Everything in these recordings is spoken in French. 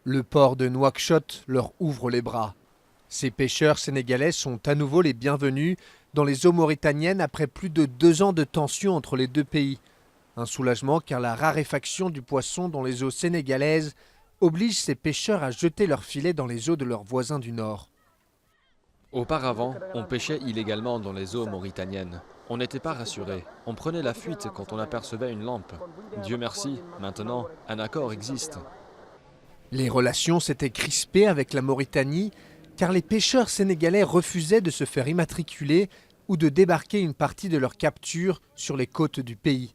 Le port de Nouakchott leur ouvre les bras. Ces pêcheurs sénégalais sont à nouveau les bienvenus dans les eaux mauritaniennes après plus de 2 ans de tension entre les deux pays. Un soulagement car la raréfaction du poisson dans les eaux sénégalaises oblige ces pêcheurs à jeter leurs filets dans les eaux de leurs voisins du nord. Auparavant, on pêchait illégalement dans les eaux mauritaniennes. On n'était pas rassuré. On prenait la fuite quand on apercevait une lampe. Dieu merci, maintenant, un accord existe. Les relations s'étaient crispées avec la Mauritanie car les pêcheurs sénégalais refusaient de se faire immatriculer ou de débarquer une partie de leur capture sur les côtes du pays.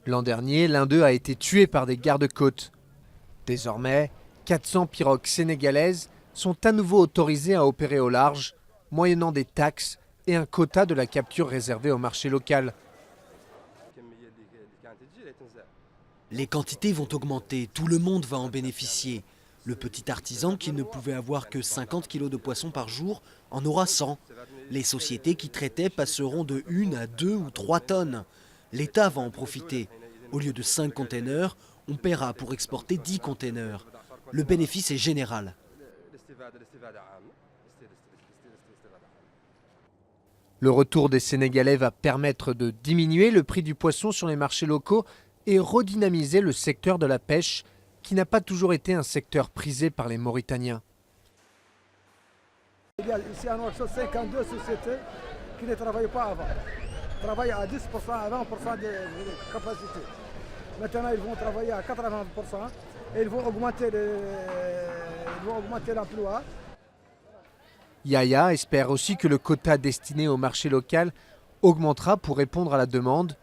L'an dernier, l'un d'eux a été tué par des gardes-côtes. Désormais, 400 pirogues sénégalaises sont à nouveau autorisées à opérer au large, moyennant des taxes et un quota de la capture réservé au marché local. Les quantités vont augmenter, tout le monde va en bénéficier. Le petit artisan qui ne pouvait avoir que 50 kilos de poissons par jour en aura 100. Les sociétés qui traitaient passeront de 1 à 2 ou 3 tonnes. L'État va en profiter. Au lieu de 5 containers, on paiera pour exporter 10 containers. Le bénéfice est général. Le retour des Sénégalais va permettre de diminuer le prix du poisson sur les marchés locaux et redynamiser le secteur de la pêche, qui n'a pas toujours été un secteur prisé par les Mauritaniens. Il y a ici à Nouakchott 52 sociétés qui ne travaillaient pas avant. Ils travaillent à 10%, à 20% de capacité. Maintenant, ils vont travailler à 80% et ils vont augmenter l'emploi. Yaya espère aussi que le quota destiné au marché local augmentera pour répondre à la demande.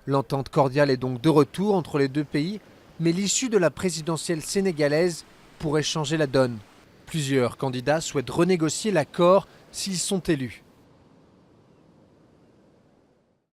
L'entente cordiale est donc de retour entre les deux pays, mais l'issue de la présidentielle sénégalaise pourrait changer la donne. Plusieurs candidats souhaitent renégocier l'accord s'ils sont élus.